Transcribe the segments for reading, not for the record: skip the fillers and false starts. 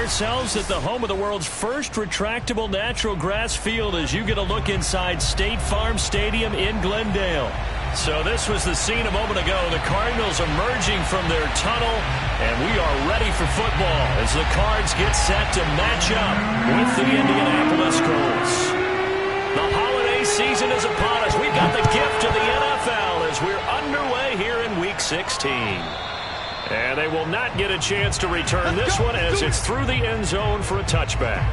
ourselves at the home of the world's first retractable natural grass field as you get a look inside State Farm Stadium in Glendale. So this was the scene a moment ago. The Cardinals emerging from their tunnel, and we are ready for football as the Cards get set to match up with the Indianapolis Colts. The holiday season is upon us. We've got the gift of the NFL as we're underway here in Week 16. And they will not get a chance to return this one as it's through the end zone for a touchback.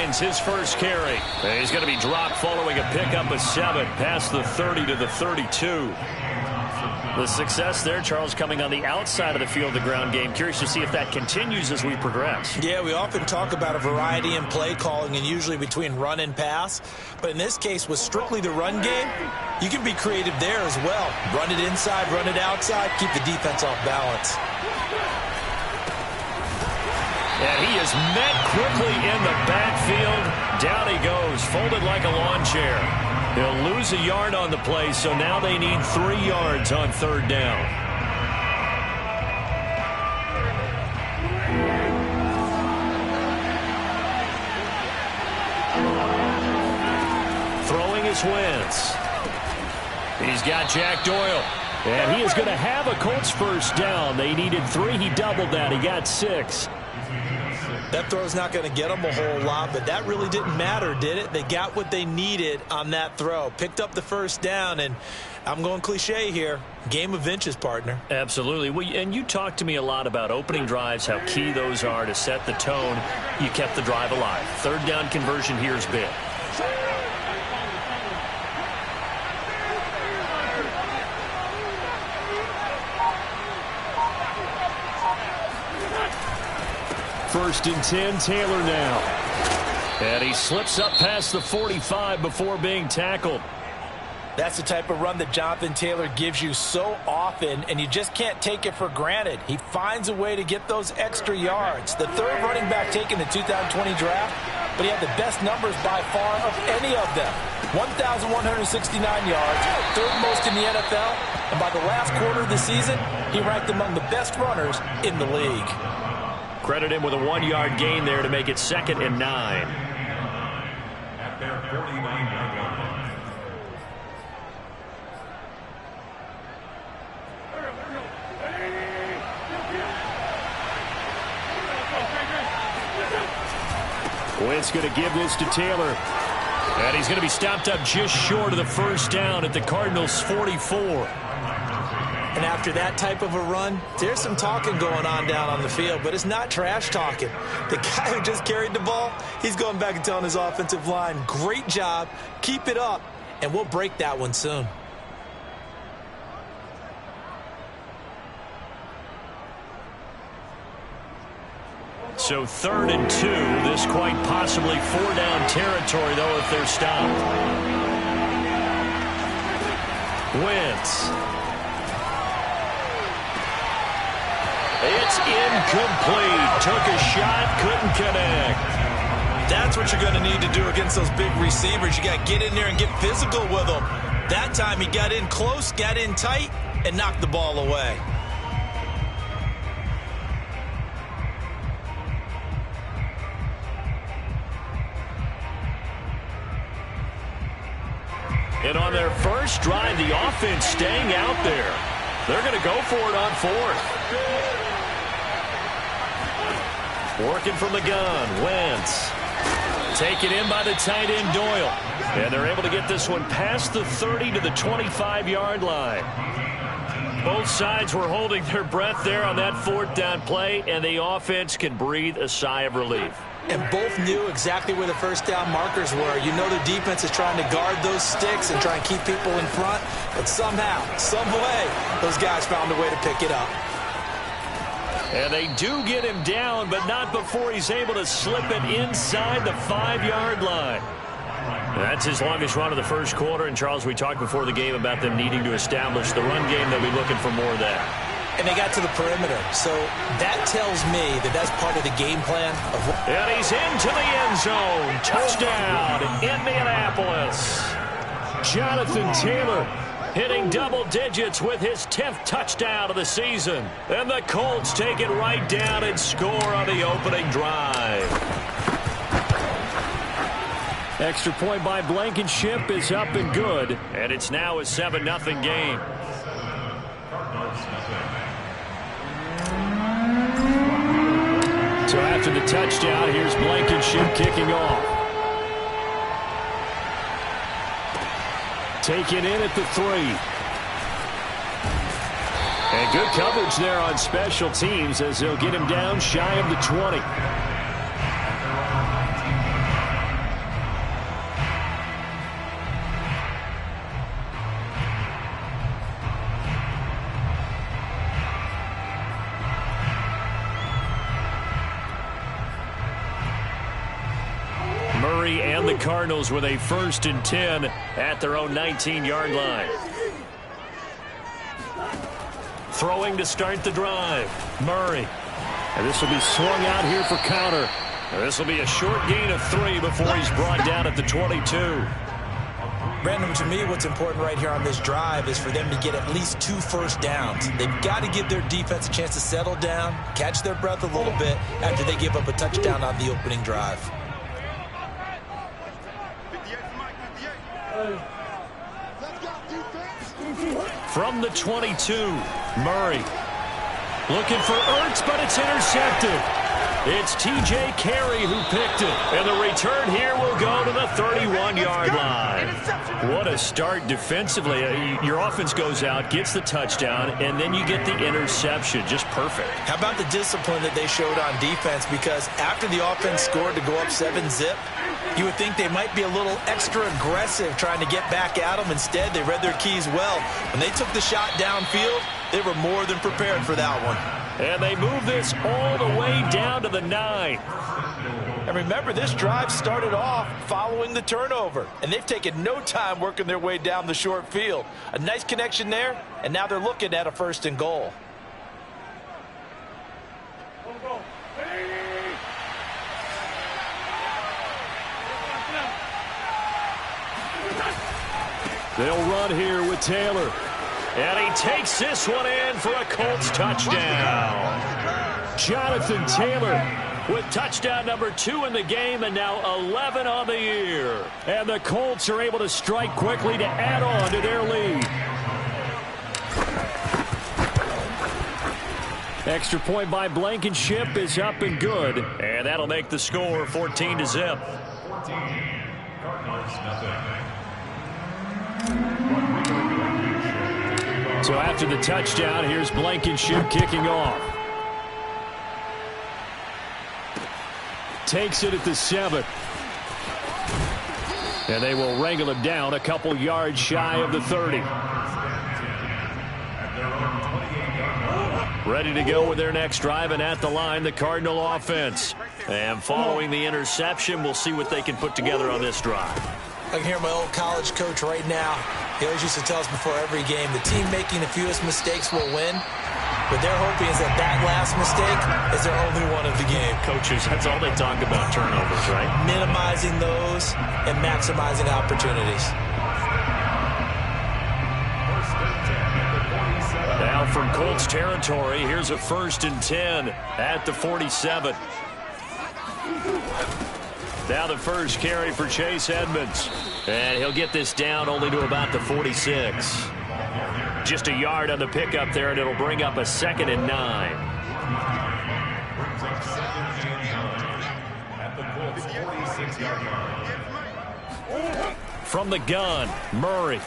His first carry. He's going to be dropped following a pickup of 7 past the 30 to the 32. The success there, Charles, coming on the outside of the field, the ground game. Curious to see if that continues as we progress. Yeah, we often talk about a variety in play calling and usually between run and pass. But in this case, with strictly the run game, you can be creative there as well. Run it inside, run it outside, keep the defense off balance. And he is met quickly in the backfield. Down he goes, folded like a lawn chair. He'll lose a yard on the play, so now they need 3 yards on third down. Throwing his Wentz. He's got Jack Doyle. And he is going to have a Colts first down. They needed 3. He doubled that. He got 6. That throw's not going to get them a whole lot, but that really didn't matter, did it? They got what they needed on that throw. Picked up the first down, and I'm going cliche here. Game of inches, partner. Absolutely. Well, and you talked to me a lot about opening drives, how key those are to set the tone. You kept the drive alive. Third down conversion here is big. First and 10, Taylor now. And he slips up past the 45 before being tackled. That's the type of run that Jonathan Taylor gives you so often, and you just can't take it for granted. He finds a way to get those extra yards. The third running back taken in the 2020 draft, but he had the best numbers by far of any of them. 1,169 yards, third most in the NFL, and by the last quarter of the season, he ranked among the best runners in the league. Credit him with a 1-yard gain there to make it 2nd and 9. At their 49-yard line. Wentz going to give this to Taylor. And he's going to be stopped up just short of the first down at the Cardinals' 44. And after that type of a run, there's some talking going on down on the field, but it's not trash talking. The guy who just carried the ball, he's going back and telling his offensive line, great job, keep it up, and we'll break that one soon. So 3rd and 2, this quite possibly 4-down territory, though, if they're stopped. Wentz. It's incomplete. Took a shot, couldn't connect. That's what you're going to need to do against those big receivers. You got to get in there and get physical with them. That time he got in close, got in tight, and knocked the ball away. And on their first drive, the offense staying out there. They're going to go for it on 4th. Working from the gun, Wentz. Taken in by the tight end, Doyle. And they're able to get this one past the 30 to the 25-yard line. Both sides were holding their breath there on that 4th down play, and the offense can breathe a sigh of relief. And both knew exactly where the first down markers were. You know the defense is trying to guard those sticks and try and keep people in front. But somehow, some way, those guys found a way to pick it up. And they do get him down, but not before he's able to slip it inside the 5-yard line. That's his longest run of the first quarter. And, Charles, we talked before the game about them needing to establish the run game. They'll be looking for more of that. and they got to the perimeter. So that tells me that that's part of the game plan. And he's into the end zone. Touchdown, Indianapolis. Jonathan Taylor hitting double digits with his 10th touchdown of the season. And the Colts take it right down and score on the opening drive. Extra point by Blankenship is up and good. And it's now a 7-0 game. So after the touchdown, here's Blankenship kicking off. Taken in at the 3. And good coverage there on special teams as they'll get him down shy of the 20. Murray and the Cardinals with a 1st and 10 at their own 19-yard line. Throwing to start the drive. Murray. And this will be swung out here for counter. And this will be a short gain of 3 before he's brought down at the 22. Brandon, to me, what's important right here on this drive is for them to get at least 2 first downs. They've got to give their defense a chance to settle down, catch their breath a little bit after they give up a touchdown on the opening drive. From the 22, Murray. Looking for Ertz, but it's intercepted. It's T.J. Carey who picked it. And the return here will go to the 31-yard line. What a start defensively. Your offense goes out, gets the touchdown, and then you get the interception. Just perfect. How about the discipline that they showed on defense? Because after the offense scored to go up 7-zip, you would think they might be a little extra aggressive trying to get back at them. Instead, they read their keys well. When they took the shot downfield, they were more than prepared for that one. And they move this all the way down to the 9. And remember, this drive started off following the turnover. And they've taken no time working their way down the short field. A nice connection there, and now they're looking at a 1st and goal. They'll run here with Taylor. And he takes this one in for a Colts touchdown. Jonathan Taylor with touchdown number 2 in the game and now 11 on the year. And the Colts are able to strike quickly to add on to their lead. Extra point by Blankenship is up and good. And that'll make the score 14-0. 14, Cardinals nothing. So after the touchdown, here's Blankenship kicking off. Takes it at the 7. And they will wrangle him down a couple yards shy of the 30. Ready to go with their next drive, and at the line, the Cardinal offense. And following the interception, we'll see what they can put together on this drive. I can hear my old college coach right now. He always used to tell us before every game, the team making the fewest mistakes will win. What they're hoping is that that last mistake is their only one of the game. Coaches, that's all they talk about, turnovers, right? Minimizing those and maximizing opportunities. Now from Colts territory, here's a 1st and 10 at the 47. Now the first carry for Chase Edmonds. And he'll get this down only to about the 46. Just a yard on the pickup there, and it'll bring up a 2nd and 9. From the gun, Murray.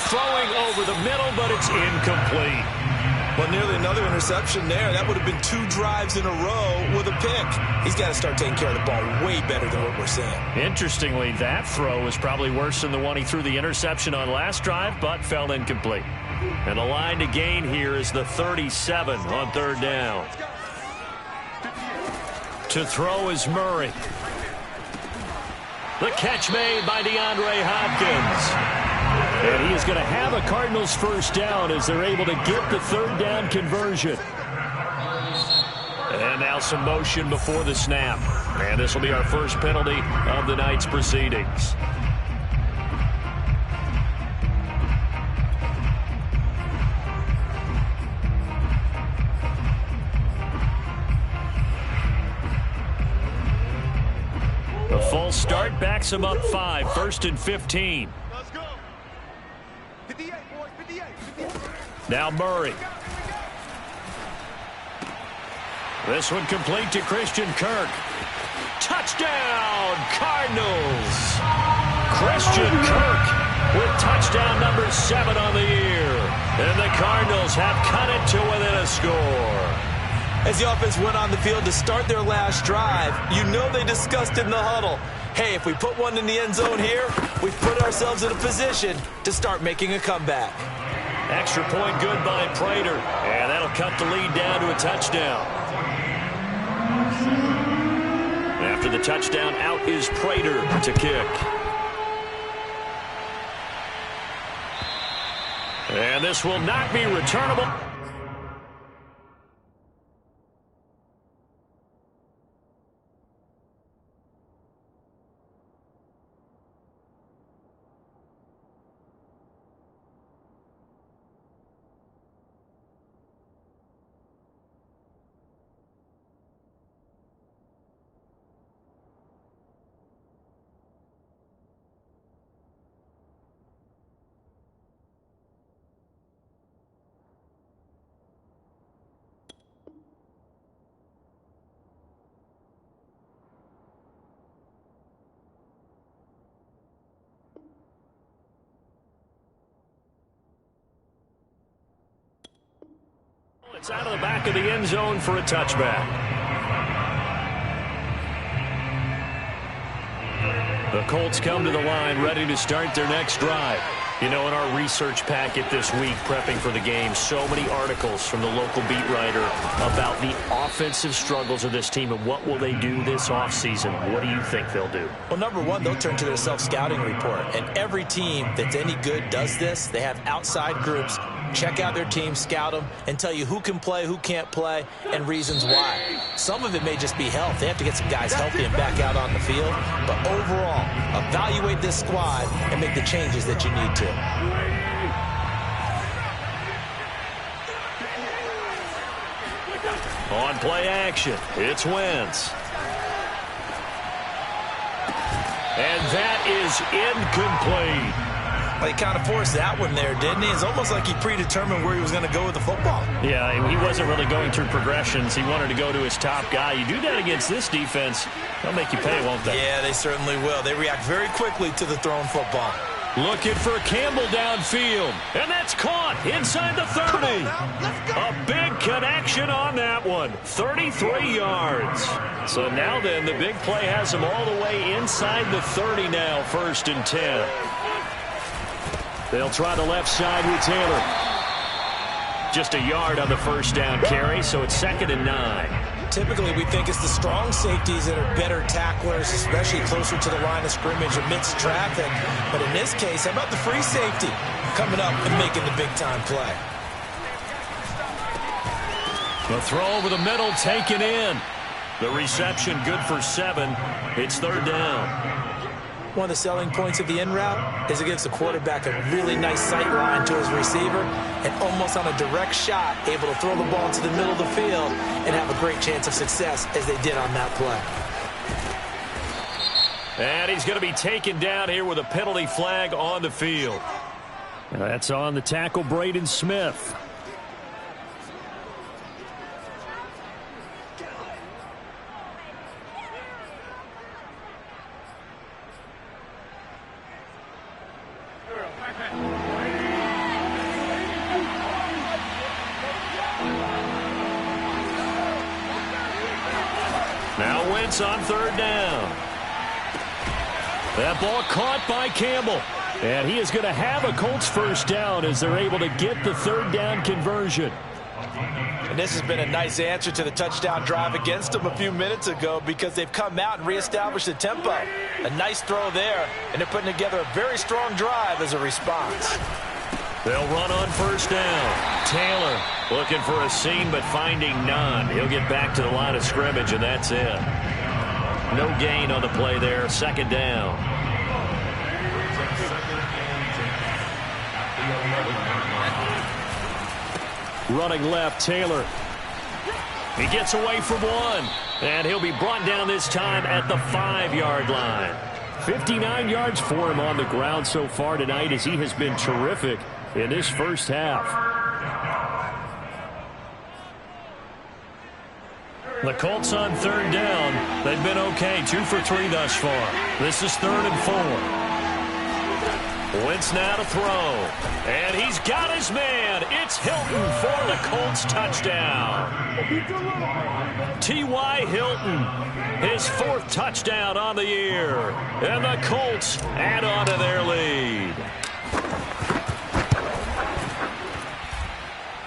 Throwing over the middle, but it's incomplete. Well, nearly another interception there. That would have been 2 drives in a row with a pick. He's got to start taking care of the ball way better than what we're seeing. Interestingly, that throw was probably worse than the one he threw the interception on last drive, but fell incomplete. And the line to gain here is the 37 on 3rd down. To throw is Murray. The catch made by DeAndre Hopkins. And he is going to have a Cardinals first down as they're able to get the third down conversion. And now some motion before the snap. And this will be our first penalty of the night's proceedings. The false start backs him up 5, 1st and 15. Let's go. 58, boys, 58. Now Murray. This one complete to Christian Kirk. Touchdown, Cardinals! Christian Kirk with touchdown number 7 on the year. And the Cardinals have cut it to within a score. As the offense went on the field to start their last drive, you know they discussed in the huddle, hey, if we put one in the end zone here, we've put ourselves in a position to start making a comeback. Extra point good by Prater. And that'll cut the lead down to a touchdown. After the touchdown, out is Prater to kick. And this will not be returnable. It's out of the back of the end zone for a touchback. The Colts come to the line ready to start their next drive. You know, in our research packet this week, prepping for the game, so many articles from the local beat writer about the offensive struggles of this team and what will they do this offseason. What do you think they'll do? Well, number one, they'll turn to their self-scouting report. And every team that's any good does this. They have outside groups. Check out their team, scout them, and tell you who can play, who can't play, and reasons why. Some of it may just be health. They have to get some guys healthy and back out on the field. But overall, evaluate this squad and make the changes that you need to. On play action, it's Wentz. And that is incomplete. Well, he kind of forced that one there, didn't he? It's almost like he predetermined where he was going to go with the football. Yeah, he wasn't really going through progressions. He wanted to go to his top guy. You do that against this defense, they'll make you pay, won't they? Yeah, they certainly will. They react very quickly to the thrown football. Looking for Campbell downfield. And that's caught inside the 30. A big connection on that one. 33 yards. So now then, the big play has him all the way inside the 30 now, 1st and 10. They'll try the left side with Taylor. Just a yard on the first down carry, so it's 2nd and 9. Typically, we think it's the strong safeties that are better tacklers, especially closer to the line of scrimmage amidst traffic. But in this case, how about the free safety coming up and making the big-time play? The throw over the middle taken in. The reception good for 7. It's 3rd down. One of the selling points of the in route is it gives the quarterback a really nice sight line to his receiver and almost on a direct shot able to throw the ball to the middle of the field and have a great chance of success as they did on that play. And he's going to be taken down here with a penalty flag on the field. That's on the tackle, Braden Smith. Now Wentz on 3rd down. That ball caught by Campbell. And he is going to have a Colts first down as they're able to get the 3rd down conversion. And this has been a nice answer to the touchdown drive against them a few minutes ago because they've come out and reestablished the tempo. A nice throw there, and they're putting together a very strong drive as a response. They'll run on first down. Taylor looking for a seam but finding none. He'll get back to the line of scrimmage, and that's it. No gain on the play there. Second down. Running left, Taylor. He gets away from one, and he'll be brought down this time at the 5-yard line. 59 yards for him on the ground so far tonight as he has been terrific in this first half. The Colts on third down. They've been okay, 2 for 3 thus far. This is 3rd and 4. Wentz now to throw, and he's got his man. It's Hilton for the Colts touchdown. T.Y. Hilton, his 4th touchdown on the year, and the Colts add on to their lead.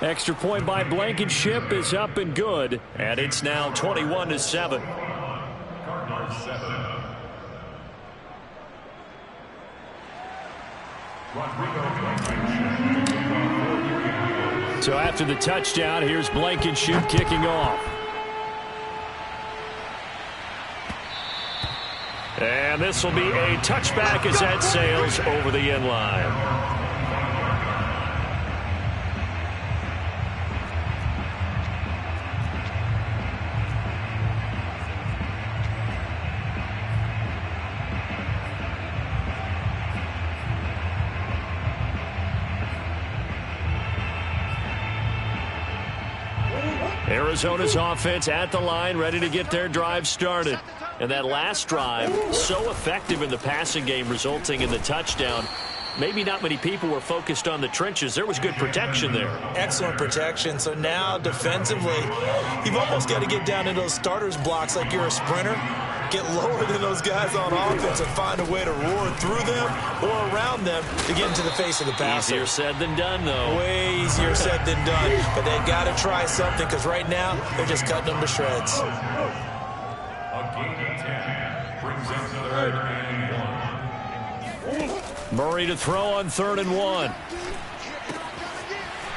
Extra point by Blankenship is up and good, and it's now 21-7. So after the touchdown, here's Blankenship kicking off. And this will be a touchback as that sails over the end line. Arizona's offense at the line, ready to get their drive started. And that last drive, so effective in the passing game, resulting in the touchdown. Maybe not many people were focused on the trenches. There was good protection there. Excellent protection. So now defensively, you've almost got to get down into those starters blocks like you're a sprinter. Get lower than those guys on offense and find a way to roar through them or around them to get into the face of the passer. Easier said than done, though. Way easier said than done. But they've got to try something because right now they're just cutting them to shreds. A gain of 10 brings up 3rd and 1. Murray to throw on 3rd and 1.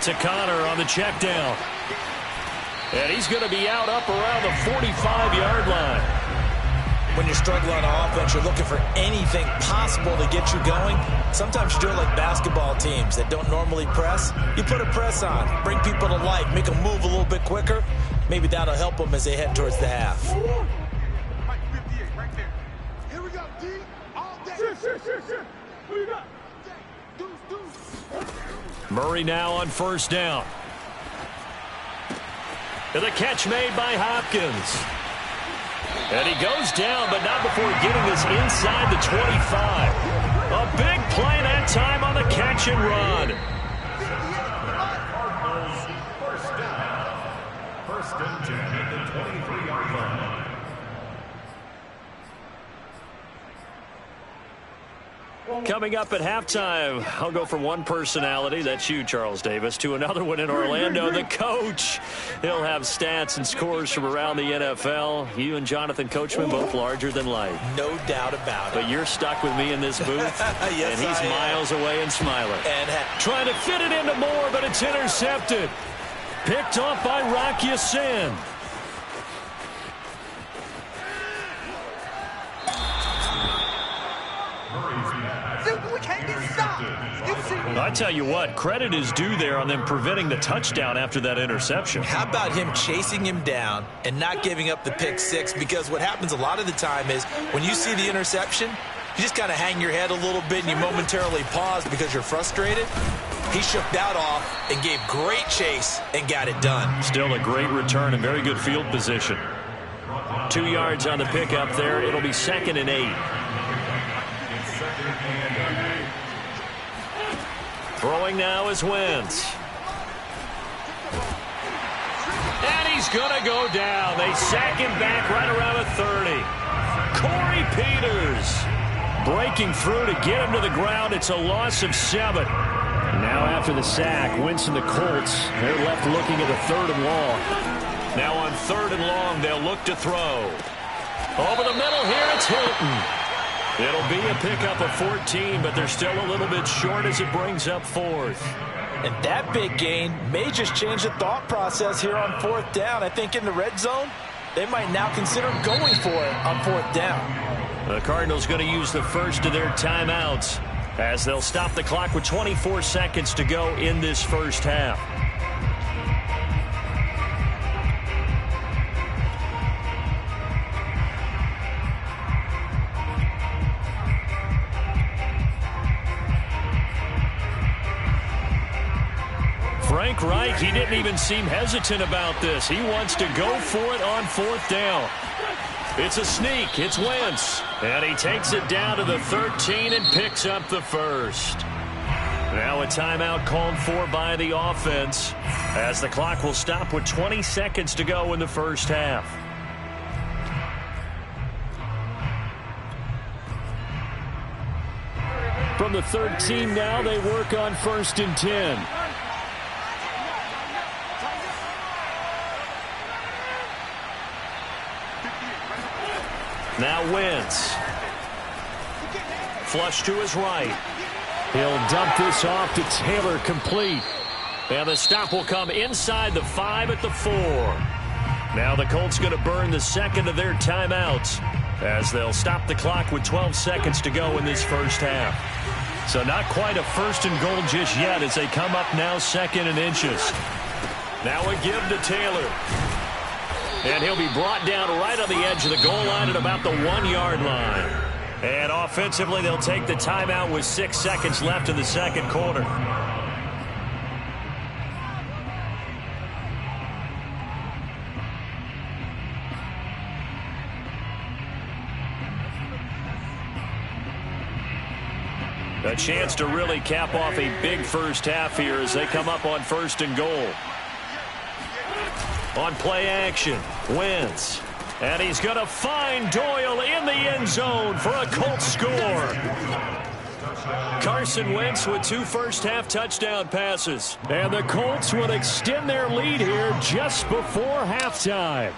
To Connor on the check down. And he's going to be out up around the 45-yard line. When you're struggling on offense, you're looking for anything possible to get you going. Sometimes you do it like basketball teams that don't normally press. You put a press on, bring people to life, make them move a little bit quicker. Maybe that'll help them as they head towards the half. Mike 58 right there. Here we go, D. All day. Shit. Who you got? Deuce. Murray now on first down. And the catch made by Hopkins. And he goes down, but not before getting this inside the 25. A big play that time on the catch and run. Cardinals first down. 1st and 10 at the 23-yard line. Coming up at halftime, I'll go from one personality, that's you, Charles Davis, to another one in Orlando, the coach. He'll have stats and scores from around the NFL. You and Jonathan Coachman, both larger than life. No doubt about it. But you're stuck with me in this booth, yes, and he's miles away and smiling. And trying to fit it into Moore, but it's intercepted. Picked off by Rock Ya-Sin. I tell you what, credit is due there on them preventing the touchdown after that interception. How about him chasing him down and not giving up the pick six? Because what happens a lot of the time is when you see the interception, you just kind of hang your head a little bit and you momentarily pause because you're frustrated. He shook that off and gave great chase and got it done. Still a great return and very good field position. 2 yards on the pickup there. It'll be 2nd and 8. Throwing now is Wentz. And he's going to go down. They sack him back right around the 30. Corey Peters breaking through to get him to the ground. It's a loss of 7. Now after the sack, Wentz and the Colts, they're left looking at the 3rd and long. Now on 3rd and long, they'll look to throw. Over the middle here, it's Hilton. It'll be a pickup of 14, but they're still a little bit short as it brings up 4th. And that big gain may just change the thought process here on 4th down. I think in the red zone, they might now consider going for it on 4th down. The Cardinals going to use the first of their timeouts as they'll stop the clock with 24 seconds to go in this first half. Frank Reich, he didn't even seem hesitant about this. He wants to go for it on 4th down. It's a sneak. It's Wentz. And he takes it down to the 13 and picks up the first. Now a timeout called for by the offense as the clock will stop with 20 seconds to go in the first half. From the 13 now, they work on 1st and 10. Now Wentz. Flush to his right. He'll dump this off to Taylor, complete. And the stop will come inside the 5 at the 4. Now the Colts going to burn the second of their timeouts as they'll stop the clock with 12 seconds to go in this first half. So not quite a 1st and goal just yet as they come up now 2nd and inches. Now a give to Taylor. And he'll be brought down right on the edge of the goal line at about the 1-yard line. And offensively, they'll take the timeout with 6 seconds left in the second quarter. A chance to really cap off a big first half here as they come up on 1st and goal. On play action, Wentz. And he's going to find Doyle in the end zone for a Colts score. Carson Wentz with 2 first-half touchdown passes. And the Colts would extend their lead here just before halftime.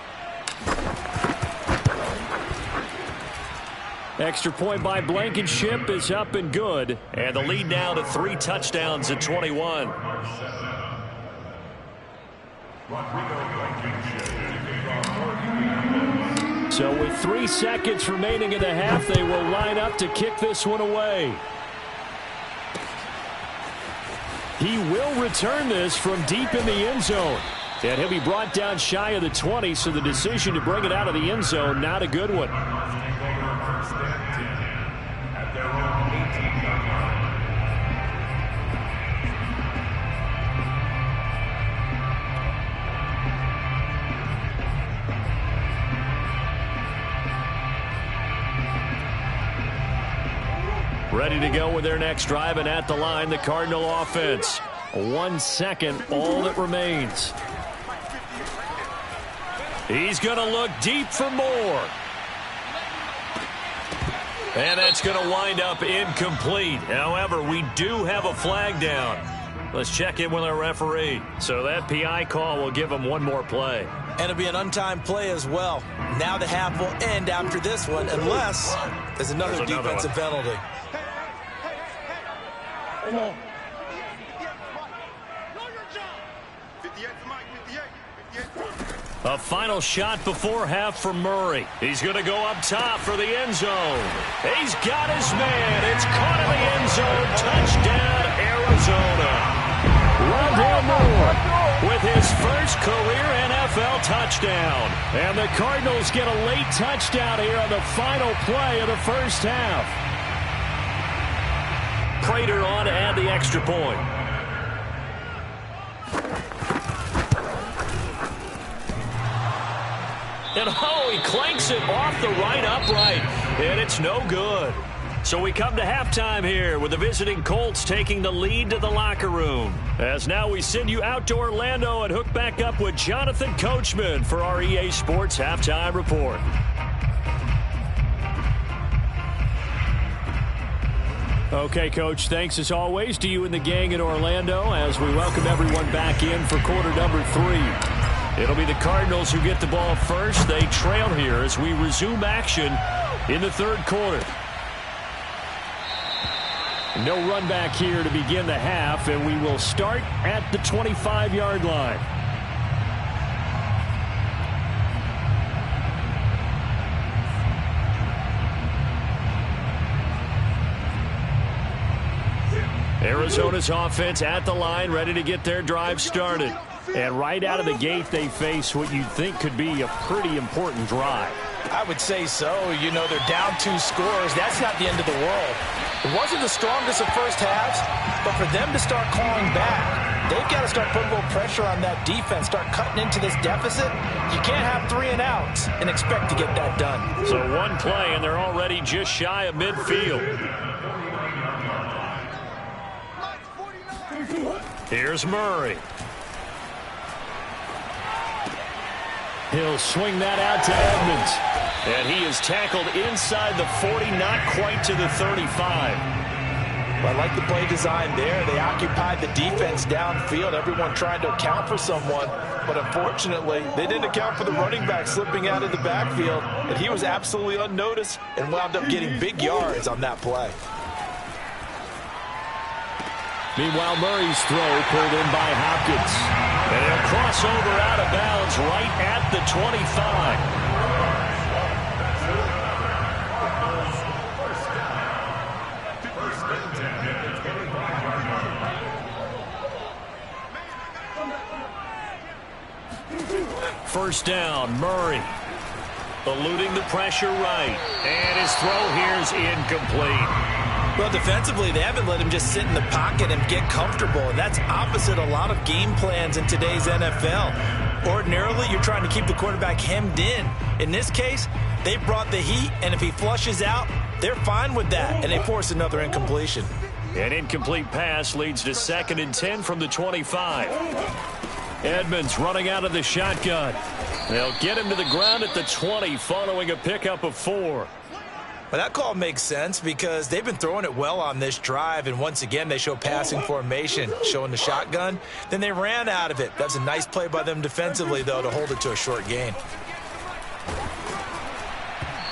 Extra point by Blankenship is up and good. And the lead now to 3 touchdowns at 21. So with 3 seconds remaining in the half, they will line up to kick this one away. He will return this from deep in the end zone. And he'll be brought down shy of the 20, so the decision to bring it out of the end zone, not a good one. Ready to go with their next drive, and at the line, the Cardinal offense. 1 second, all that remains. He's going to look deep for more. And that's going to wind up incomplete. However, we do have a flag down. Let's check in with our referee. So that PI call will give him one more play. And it'll be an untimed play as well. Now the half will end after this one, unless there's another defensive penalty. Come on. A final shot before half for Murray. He's going to go up top for the end zone. He's got his man. It's caught in the end zone. Touchdown, Arizona. Rondale Moore with his first career NFL touchdown. And the Cardinals get a late touchdown here on the final play of the first half. Prater on to add the extra point. And oh, he clanks it off the right upright, and it's no good. So we come to halftime here with the visiting Colts taking the lead to the locker room. As now we send you out to Orlando and hook back up with Jonathan Coachman for our EA Sports Halftime Report. Okay, Coach, thanks as always to you and the gang in Orlando as we welcome everyone back in for quarter number 3. It'll be the Cardinals who get the ball first. They trail here as we resume action in the third quarter. No run back here to begin the half, and we will start at the 25-yard line. Arizona's offense at the line, ready to get their drive started. And right out of the gate, they face what you'd think could be a pretty important drive. I would say so. You know, they're down 2 scores. That's not the end of the world. It wasn't the strongest of first halves, but for them to start clawing back, they've got to start putting a little pressure on that defense, start cutting into this deficit. You can't have 3 and outs and expect to get that done. So one play, and they're already just shy of midfield. Here's Murray. He'll swing that out to Edmonds. And he is tackled inside the 40, not quite to the 35. Well, I like the play design there. They occupied the defense downfield. Everyone tried to account for someone, but unfortunately, they didn't account for the running back slipping out of the backfield, and he was absolutely unnoticed and wound up getting big yards on that play. Meanwhile, Murray's throw pulled in by Hopkins. And he'll cross over out of bounds right at the 25. First down, Murray. Eluding the pressure right. And his throw here is incomplete. Well, defensively, they haven't let him just sit in the pocket and get comfortable, and that's opposite a lot of game plans in today's NFL. Ordinarily, you're trying to keep the quarterback hemmed in. In this case, they brought the heat, and if he flushes out, they're fine with that, and they force another incompletion. An incomplete pass leads to 2nd and 10 from the 25. Edmonds running out of the shotgun. They'll get him to the ground at the 20 following a pickup of 4. Well, that call makes sense because they've been throwing it well on this drive, and once again they show passing formation, showing the shotgun. Then they ran out of it. That's a nice play by them defensively, though, to hold it to a short gain.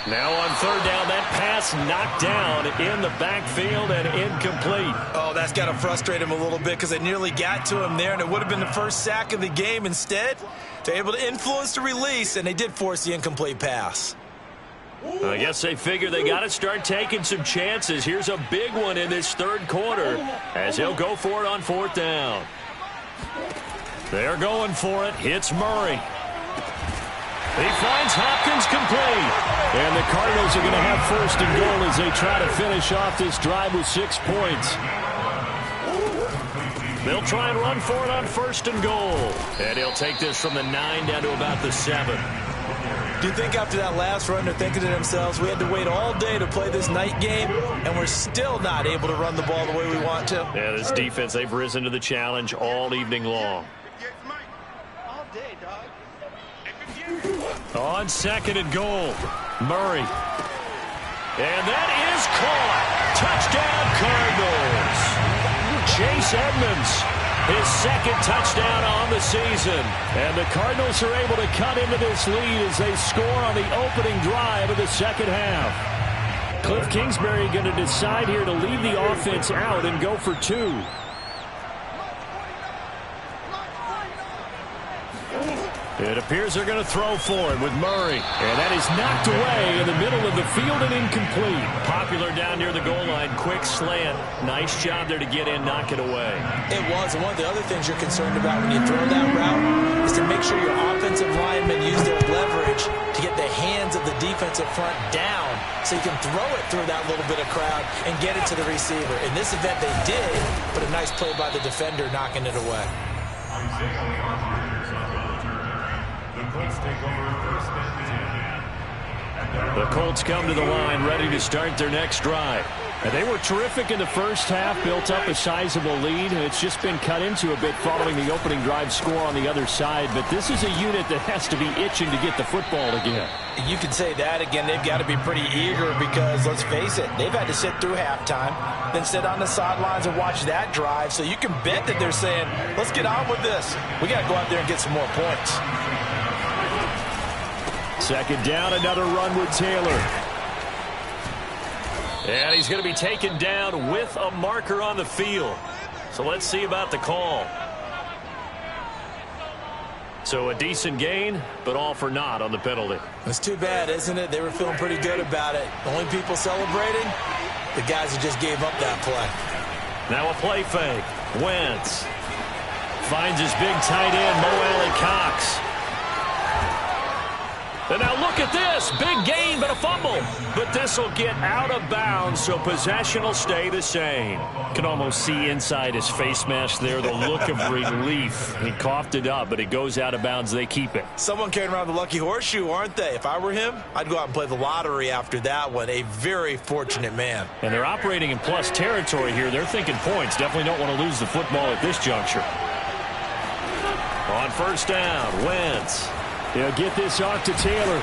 Now on third down, that pass knocked down in the backfield and incomplete. Oh, that's got to frustrate him a little bit because they nearly got to him there, and it would have been the first sack of the game. Instead, they're able to influence the release, and they did force the incomplete pass. I guess they figure they got to start taking some chances. Here's a big one in this third quarter as he'll go for it on 4th down. They're going for it. Hits Murray. He finds Hopkins complete. And the Cardinals are going to have 1st and goal as they try to finish off this drive with 6 points. They'll try and run for it on 1st and goal. And he'll take this from the 9 down to about the 7. Do you think after that last run they're thinking to themselves, we had to wait all day to play this night game, and we're still not able to run the ball the way we want to? Yeah, this defense, they've risen to the challenge all evening long. On 2nd and goal, Murray. And that is caught. Touchdown, Cardinals. Chase Edmonds. His 2nd touchdown on the season. And the Cardinals are able to cut into this lead as they score on the opening drive of the second half. Cliff Kingsbury going to decide here to leave the offense out and go for 2. It appears they're going to throw for it with Murray. And that is knocked away in the middle of the field and incomplete. Popular down near the goal line. Quick slant. Nice job there to get in, knock it away. It was. And one of the other things you're concerned about when you throw that route is to make sure your offensive linemen use their leverage to get the hands of the defensive front down so you can throw it through that little bit of crowd and get it to the receiver. In this event, they did, but a nice play by the defender knocking it away. The Colts come to the line ready to start their next drive. And they were terrific in the first half, built up a sizable lead, and it's just been cut into a bit following the opening drive score on the other side. But this is a unit that has to be itching to get the football again. You could say that again. They've got to be pretty eager because, let's face it, they've had to sit through halftime, then sit on the sidelines and watch that drive. So you can bet that they're saying, let's get on with this. We got to go out there and get some more points. Second down, another run with Taylor. And he's going to be taken down with a marker on the field. So let's see about the call. So a decent gain, but all for naught on the penalty. It's too bad, isn't it? They were feeling pretty good about it. Only people celebrating, the guys who just gave up that play. Now a play fake. Wentz finds his big tight end, Mo Alley Cox. And now look at this. Big gain, but a fumble. But this will get out of bounds, so possession will stay the same. Can almost see inside his face mask there the look of relief. He coughed it up, but it goes out of bounds. They keep it. Someone carrying around the lucky horseshoe, aren't they? If I were him, I'd go out and play the lottery after that one. A very fortunate man. And they're operating in plus territory here. They're thinking points. Definitely don't want to lose the football at this juncture. On first down, Wentz. He'll get this off to Taylor.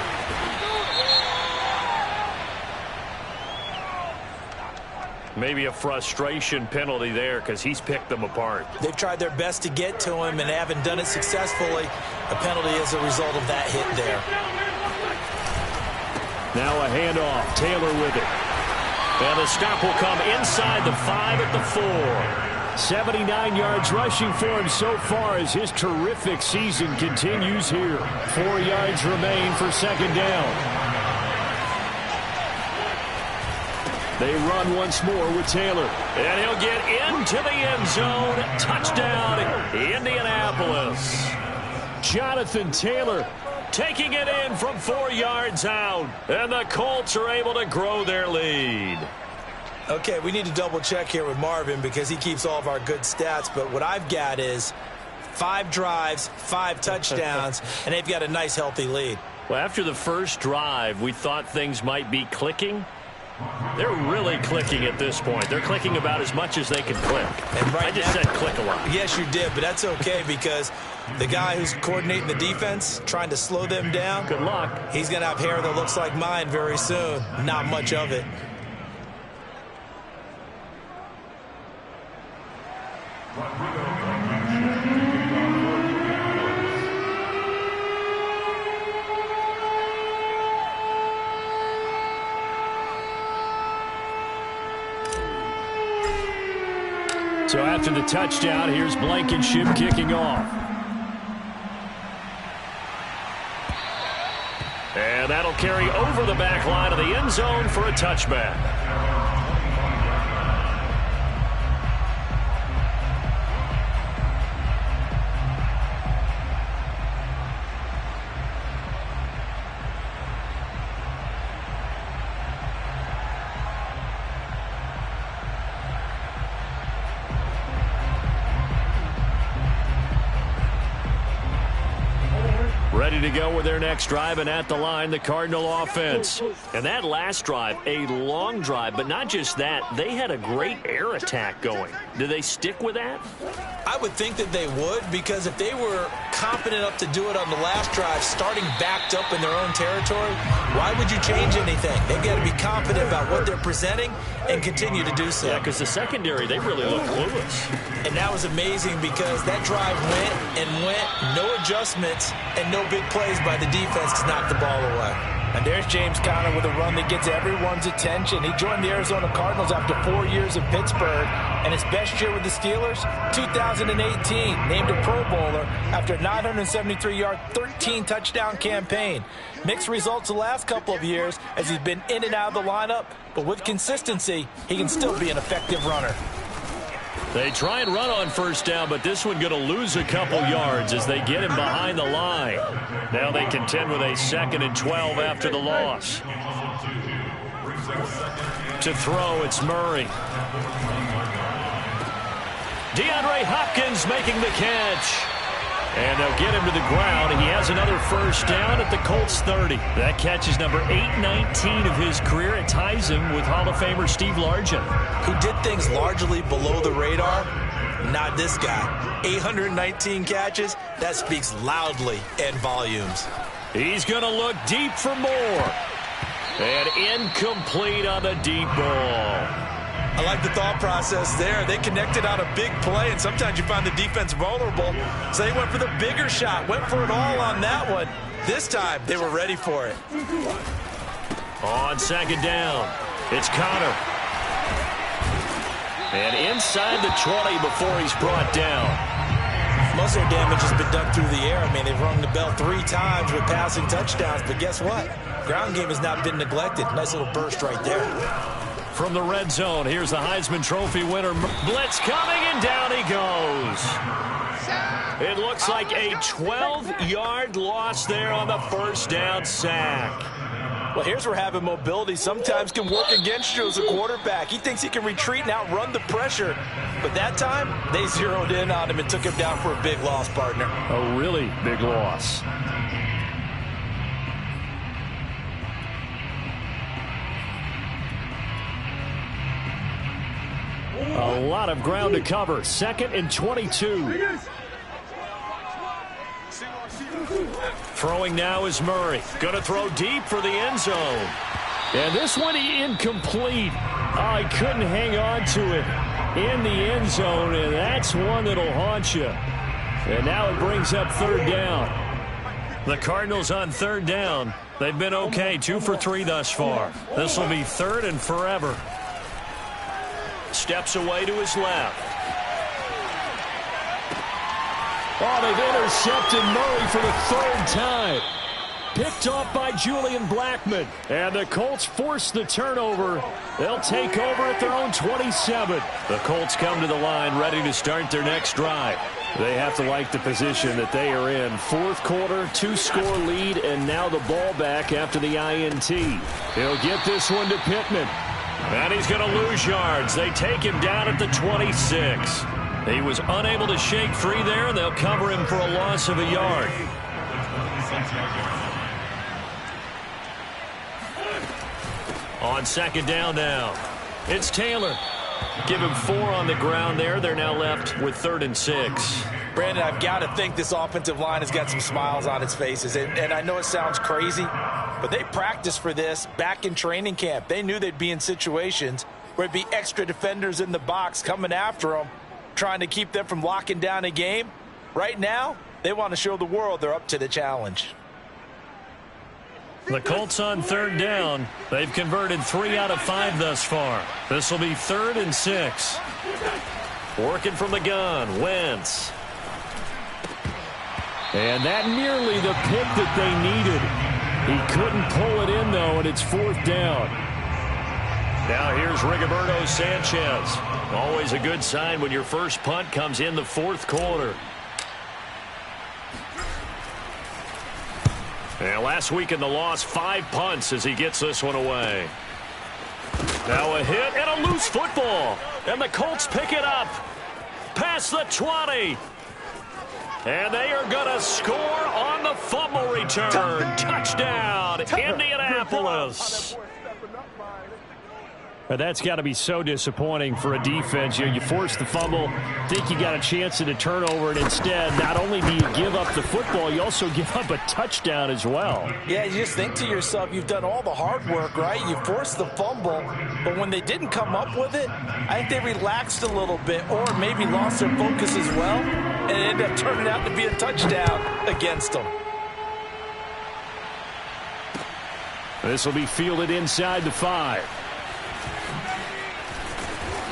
Maybe a frustration penalty there because he's picked them apart. They've tried their best to get to him and haven't done it successfully. A penalty as a result of that hit there. Now a handoff. Taylor with it. And the stop will come inside the 5 at the 4. 79 yards rushing for him so far as his terrific season continues here. 4 yards remain for second down. They run once more with Taylor. And he'll get into the end zone. Touchdown, Indianapolis. Jonathan Taylor taking it in from 4 yards out. And the Colts are able to grow their lead. Okay, we need to double check here with Marvin because he keeps all of our good stats. But what I've got is 5 drives, 5 touchdowns, and they've got a nice, healthy lead. Well, after the first drive, we thought things might be clicking. They're really clicking at this point. They're clicking about as much as they can click. And right I just said click a lot. Yes, you did, but that's okay because the guy who's coordinating the defense, trying to slow them down. Good luck. He's going to have hair that looks like mine very soon. Not much of it. So after the touchdown, here's Blankenship kicking off. And that'll carry over the back line of the end zone for a touchback. Ready to go with their next drive, and at the line, the Cardinal offense. And that last drive, a long drive, but not just that, they had a great air attack going. Do they stick with that? I would think that they would, because if they were confident enough to do it on the last drive, starting backed up in their own territory, why would you change anything? They've got to be confident about what they're presenting and continue to do so. Yeah, because the secondary, they really look clueless. And that was amazing because that drive went and went, no adjustments, and no big plays by the defense to knock the ball away. And there's James Conner with a run that gets everyone's attention. He joined the Arizona Cardinals after 4 years in Pittsburgh, and his best year with the Steelers, 2018, named a Pro Bowler after a 973-yard, 13-touchdown campaign. Mixed results the last couple of years as he's been in and out of the lineup, but with consistency, he can still be an effective runner. They try and run on first down, but this one going to lose a couple yards as they get him behind the line. Now they contend with a 2nd and 12 after the loss. To throw, it's Murray. DeAndre Hopkins making the catch. And they'll get him to the ground. He has another first down at the Colts 30. That catch is number 819 of his career. It ties him with Hall of Famer Steve Largent, who did things largely below the radar. Not this guy. 819 catches. That speaks loudly in volumes. He's going to look deep for more. And incomplete on the deep ball. I like the thought process there. They connected on a big play, and sometimes you find the defense vulnerable. So they went for the bigger shot, went for it all on that one. This time, they were ready for it. On second down, it's Connor. And inside the 20 before he's brought down. Most of their damage has been done through the air. I mean, they've rung the bell 3 times with passing touchdowns, but guess what? Ground game has not been neglected. Nice little burst right there. From the red zone, here's the Heisman Trophy winner. Blitz coming, and down he goes. It looks like a 12-yard loss there on the first down sack. Well, here's where having mobility sometimes can work against you as a quarterback. He thinks he can retreat and outrun the pressure. But that time, they zeroed in on him and took him down for a big loss, partner. A really big loss. A lot of ground to cover. 2nd and 22. Throwing now is Murray. Going to throw deep for the end zone. And this one incomplete. Oh, he couldn't hang on to it in the end zone, and that's one that'll haunt you. And now it brings up 3rd down. The Cardinals on 3rd down. They've been okay, 2 for 3 thus far. This will be 3rd and forever. Steps away to his left. Oh, they've intercepted Murray for the 3rd time. Picked off by Julian Blackmon. And the Colts force the turnover. They'll take over at their own 27. The Colts come to the line ready to start their next drive. They have to like the position that they are in. 4th quarter, 2-score lead, and now the ball back after the INT. He'll get this one to Pittman. And he's going to lose yards. They take him down at the 26. He was unable to shake free there, and they'll cover him for a loss of a yard. On 2nd down now, it's Taylor. Give him 4 on the ground there. They're now left with 3rd and 6. Brandon, I've got to think this offensive line has got some smiles on its faces. And I know it sounds crazy, but they practiced for this back in training camp. They knew they'd be in situations where it'd be extra defenders in the box coming after them, trying to keep them from locking down a game. Right now, they want to show the world they're up to the challenge. The Colts on 3rd down. They've converted 3 out of 5 thus far. This will be 3rd and 6. Working from the gun, Wentz. And that nearly the pick that they needed. He couldn't pull it in, though, and it's 4th down. Now here's Rigoberto Sanchez. Always a good sign when your first punt comes in the 4th quarter. And last week in the loss, 5 punts as he gets this one away. Now a hit and a loose football. And the Colts pick it up. Past the 20. And they are going to score on the fumble return. Touchdown, Indianapolis. That's got to be so disappointing for a defense. You force the fumble, think you got a chance at a turnover, and instead, not only do you give up the football, you also give up a touchdown as well. Yeah, you just think to yourself, you've done all the hard work, right? You forced the fumble, but when they didn't come up with it, I think they relaxed a little bit or maybe lost their focus as well, and it ended up turning out to be a touchdown against them. This will be fielded inside the 5.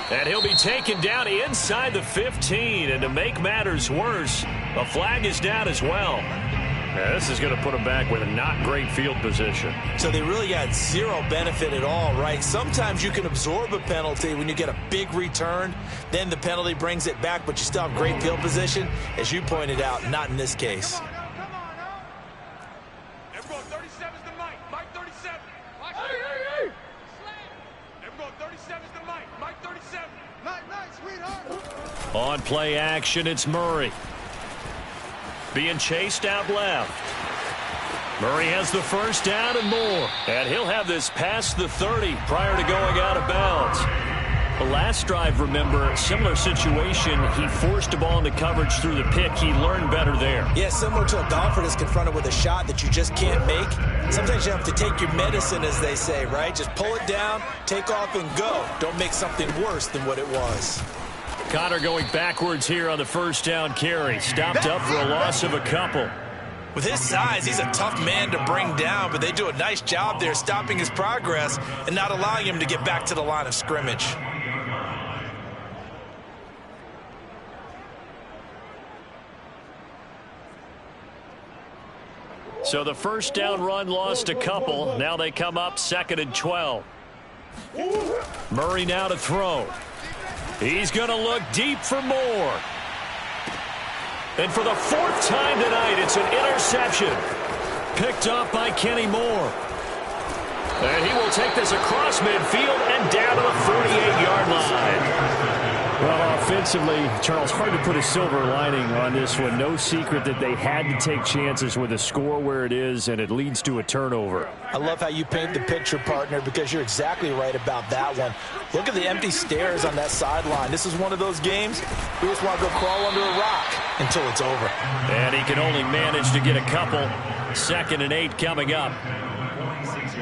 And he'll be taken down inside the 15. And to make matters worse, a flag is down as well. Yeah, this is going to put him back with a not great field position. So they really got zero benefit at all, right? Sometimes you can absorb a penalty when you get a big return. Then the penalty brings it back, but you still have great field position. As you pointed out, not in this case. Everyone, 37's the Mike. Mike 37. Hey. Everyone, 37's the Mike. Mike 37. Night, sweetheart. On play action, it's Murray. being chased out left. Murray has the first down and more. And he'll have this past the 30 prior to going out of bounds. The last drive, remember, similar situation. He forced a ball into coverage through the pick. He learned better there. Yeah, similar to a golfer that's confronted with a shot that you just can't make. Sometimes you have to take your medicine, as they say, right? Just pull it down, take off, and go. Don't make something worse than what it was. Connor going backwards here on the first down carry. Stopped up for a loss of a couple. With his size, he's a tough man to bring down, but they do a nice job there stopping his progress and not allowing him to get back to the line of scrimmage. So the first down run lost a couple. Now they come up 2nd and 12. Murray now to throw. He's going to look deep for more. And for the 4th time tonight, it's an interception. Picked up by Kenny Moore. And he will take this across midfield and down to the 48-yard line. Well, offensively, Charles, hard to put a silver lining on this one. No secret that they had to take chances with a score where it is, and it leads to a turnover. I love how you paint the picture, partner, because you're exactly right about that one. Look at the empty stairs on that sideline. This is one of those games we just want to go crawl under a rock until it's over. And he can only manage to get a couple. 2nd and 8 coming up.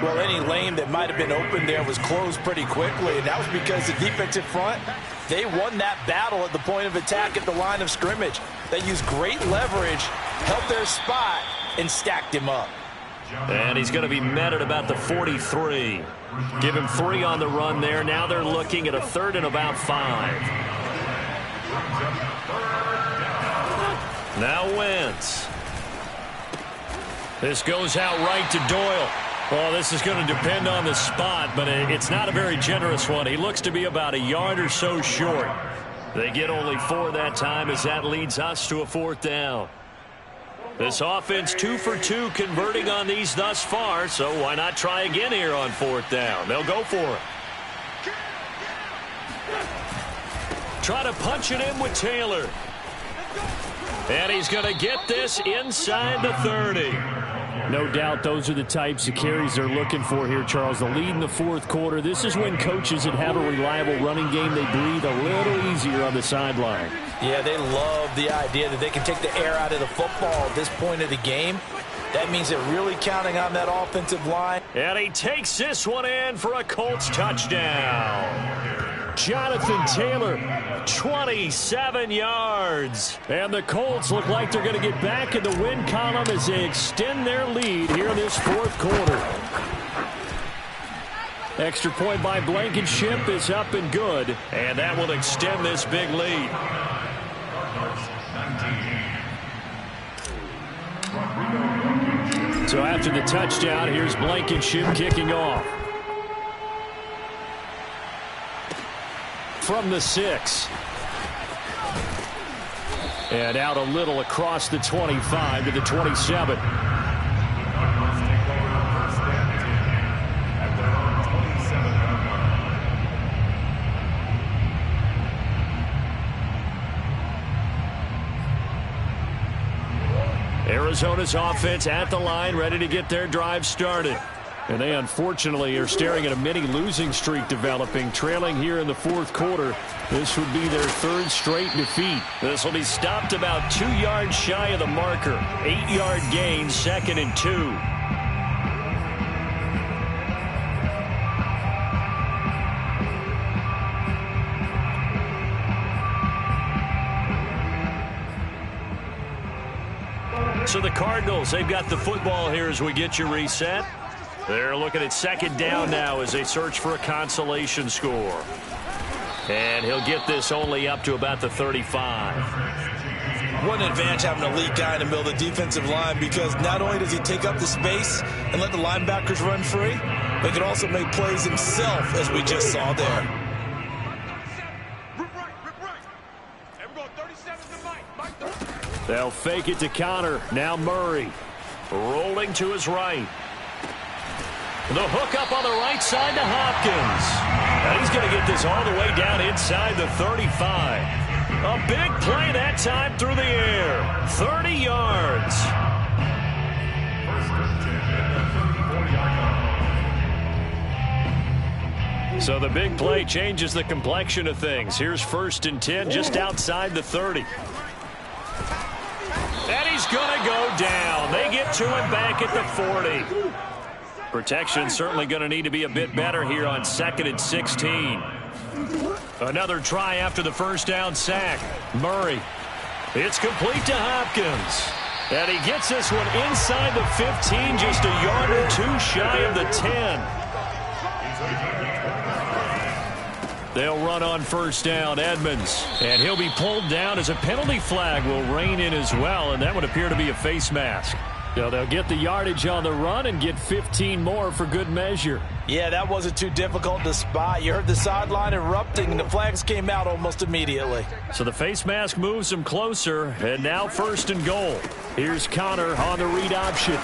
Well, any lane that might have been open there was closed pretty quickly, and that was because the defensive front, they won that battle at the point of attack at the line of scrimmage. They used great leverage, held their spot, and stacked him up. And he's going to be met at about the 43. Give him 3 on the run there. Now they're looking at a 3rd and about 5. Now Wentz. This goes out right to Doyle. Well, this is going to depend on the spot, but it's not a very generous one. He looks to be about a yard or so short. They get only 4 that time as that leads us to a 4th down. This offense 2 for 2 converting on these thus far, so why not try again here on 4th down? They'll go for it. Try to punch it in with Taylor. And he's going to get this inside the 30. No doubt those are the types of carries they're looking for here, Charles. The lead in the 4th quarter. This is when coaches that have a reliable running game, they breathe a little easier on the sideline. Yeah, they love the idea that they can take the air out of the football at this point of the game. That means they're really counting on that offensive line. And he takes this one in for a Colts touchdown. Jonathan Taylor, 27 yards. And the Colts look like they're going to get back in the win column as they extend their lead here in this 4th quarter. Extra point by Blankenship is up and good. And that will extend this big lead. So after the touchdown, here's Blankenship kicking off. From the 6. And out a little across the 25 to the 27. Arizona's offense at the line, ready to get their drive started. And they unfortunately are staring at a mini losing streak developing, trailing here in the 4th quarter. This would be their 3rd straight defeat. This will be stopped about 2 yards shy of the marker. 8-yard gain, 2nd and 2. So the Cardinals, they've got the football here as we get you reset. They're looking at 2nd down now as they search for a consolation score. And he'll get this only up to about the 35. What an advantage having a elite guy in the middle of the defensive line, because not only does he take up the space and let the linebackers run free, but he can also make plays himself, as we just saw there. They'll fake it to Connor. Now Murray rolling to his right. The hook up on the right side to Hopkins. And he's going to get this all the way down inside the 35. A big play that time through the air. 30 yards. So the big play changes the complexion of things. Here's 1st and 10 just outside the 30. And he's going to go down. They get to him back at the 40. Protection certainly going to need to be a bit better here on 2nd and 16. Another try after the first down sack. Murray. It's complete to Hopkins. And he gets this one inside the 15, just a yard or two shy of the 10. They'll run on 1st down, Edmonds. And he'll be pulled down as a penalty flag will rein in as well, and that would appear to be a face mask. So they'll get the yardage on the run and get 15 more for good measure. Yeah, that wasn't too difficult to spot. You heard the sideline erupting, and the flags came out almost immediately. So the face mask moves them closer, and now 1st and goal. Here's Connor on the read option.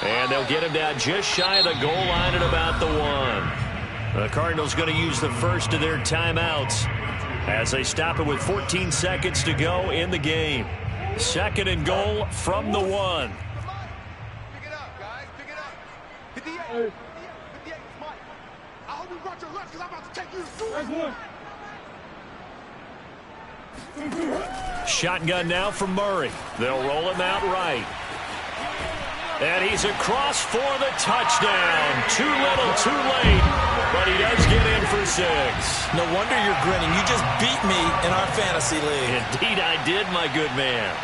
And they'll get him down just shy of the goal line at about the 1. The Cardinals going to use the first of their timeouts as they stop it with 14 seconds to go in the game. 2nd and goal from the 1. Pick it up, guys. Pick it up. 58. 58, Mike. I hope you brought your lunch because I'm about to take you to school. Shotgun now from Murray. They'll roll him out right. And he's across for the touchdown. Too little, too late. But he does get in for 6. No wonder you're grinning. You just beat me in our fantasy league. Indeed I did, my good man.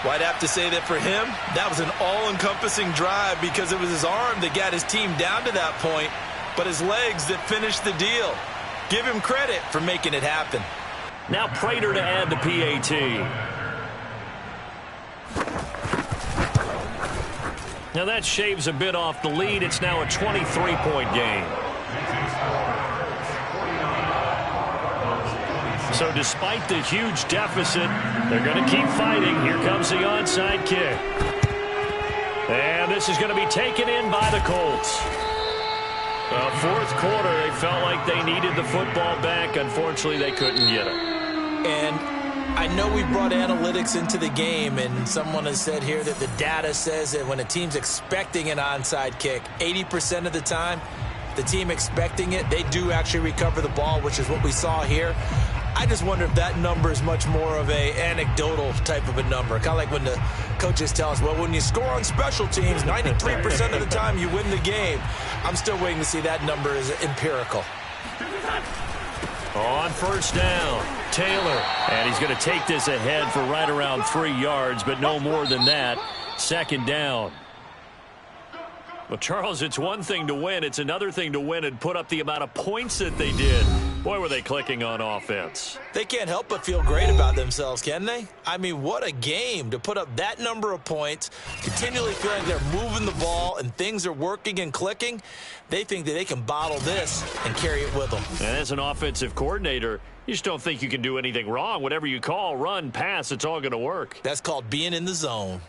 Well, I'd have to say that for him, that was an all-encompassing drive because it was his arm that got his team down to that point, but his legs that finished the deal. Give him credit for making it happen. Now Prater to add the PAT. Now that shaves a bit off the lead. It's now a 23-point game. So despite the huge deficit, they're going to keep fighting. Here comes the onside kick. And this is going to be taken in by the Colts. Fourth quarter, they felt like they needed the football back. Unfortunately, they couldn't get it. And I know we brought analytics into the game, and someone has said here that the data says that when a team's expecting an onside kick, 80% of the time, the team expecting it, they do actually recover the ball, which is what we saw here. I just wonder if that number is much more of a anecdotal type of a number. Kind of like when the coaches tell us, well, when you score on special teams, 93% of the time you win the game. I'm still waiting to see that number is empirical. On 1st down, Taylor. And he's going to take this ahead for right around 3 yards, but no more than that. 2nd down. Well, Charles, it's one thing to win. It's another thing to win and put up the amount of points that they did. Boy, were they clicking on offense. They can't help but feel great about themselves, can they? I mean, what a game to put up that number of points, continually feeling they're moving the ball and things are working and clicking. They think that they can bottle this and carry it with them. And as an offensive coordinator, you just don't think you can do anything wrong. Whatever you call, run, pass, it's all going to work. That's called being in the zone.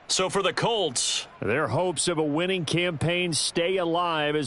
So for the Colts, their hopes of a winning campaign stay alive as